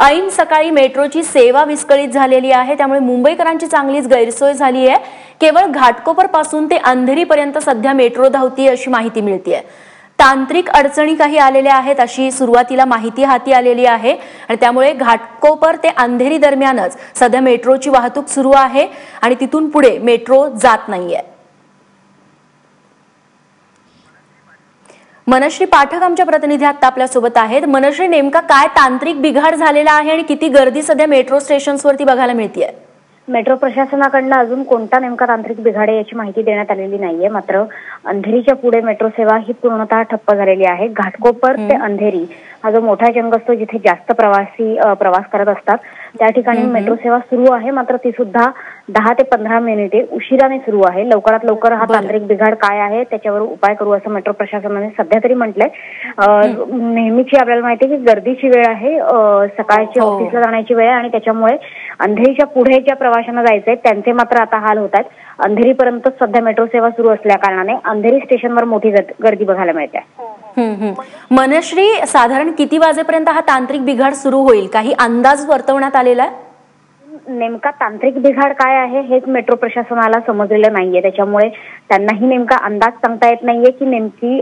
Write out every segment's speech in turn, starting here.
ऐन सकाळी मेट्रोची सेवा विस्कळीत झालेली आहे, त्यामुळे मुंबईकरांची चांगलीच गैरसोय झाली आहे। केवळ घाटकोपर पासून ते अंधेरीपर्यंत सध्या मेट्रो धावती अशी माहिती मिळते। तांत्रिक अडचणी काही आलेल्या आहेत अशी सुरुवातीला माहिती हाती आलेली आहे आणि त्यामुळे घाटकोपर ते अंधेरी दरम्यानच सध्या मेट्रोची वाहतूक सुरू आहे आणि तिथून पुढे मेट्रो जात नाहीये। मनश्री पाठक आमच्या प्रतिनिधी आता आपल्या सोबत आहेत। मनश्री, नेमका काय तांत्रिक बिघाड झालेला आहे आणि किती गर्दी सध्या मेट्रो स्टेशन्सवरती बघायला मिळतेय? मेट्रो प्रशासनाकडून अजून कोणता नेमका तांत्रिक बिघाड आहे याची माहिती देण्यात आलेली नाहीये। मात्र अंधेरीच्या पुढे मेट्रो सेवा ही पूर्णतः ठप्प झालेली आहे। घाटकोपर ते अंधेरी हा जो मोठा जंग असतो जिथे जास्त प्रवासी प्रवास करत असतात त्या ठिकाणी मेट्रो सेवा सुरू आहे, मात्र ती सुद्धा 10 ते 15 मिनिटे उशिराने सुरू आहे। लवकरात लवकर हा तांत्रिक बिघाड काय आहे त्याच्यावर उपाय करू असं मेट्रो प्रशासनाने सध्या तरी म्हटलंय। नेहमीची आपल्याला माहिती आहे की गर्दीची वेळ आहे, सकाळची ऑफिसला जाण्याची वेळ आहे आणि त्याच्यामुळे अंधेरीच्या पुढे ज्या प्रवाशांना जायचंय त्यांचे मात्र आता हाल होत आहेत। अंधेरीपर्यंत सध्या मेट्रो सेवा सुरू असल्या कारणाने अंधेरी स्टेशनवर मोठी गर्दी बघायला मिळते। मनश्री, साधारण किती वाजेपर्यंत हा तांत्रिक बिघाड सुरू होईल, काही अंदाज वर्तवण्यात आलेला आहे? नेमका तांत्रिक बिघाड काय आहे हेच मेट्रो प्रशासनाला समजलेलं नाहीये, त्याच्यामुळे त्यांनाही नेमका अंदाज सांगता येत नाहीये की नेमकी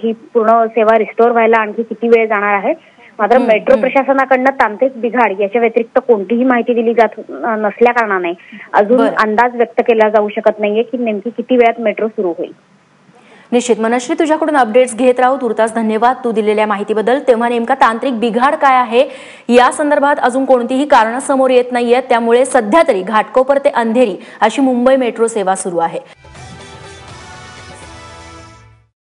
ही पूर्ण सेवा रिस्टोर व्हायला आणखी किती वेळ जाणार आहे। मात्र मेट्रो प्रशासनाकडनं तांत्रिक बिघाड याच्या व्यतिरिक्त कोणतीही माहिती दिली जात नसल्या कारणाने अजून अंदाज व्यक्त केला जाऊ शकत नाहीये की नेमकी किती वेळात मेट्रो सुरू होईल। निश्चित मनश्री, तुझ्याकडून अपडेट्स घेत राहू। तुर्तास धन्यवाद तू दिलेल्या माहितीबद्दल। तेव्हा नेमका तांत्रिक बिघाड काय आहे या संदर्भात अजून कोणतीही कारण समोर येत नाहीयेत, त्यामुळे सध्या तरी घाटकोपर ते अंधेरी अशी मुंबई मेट्रो सेवा सुरू आहे।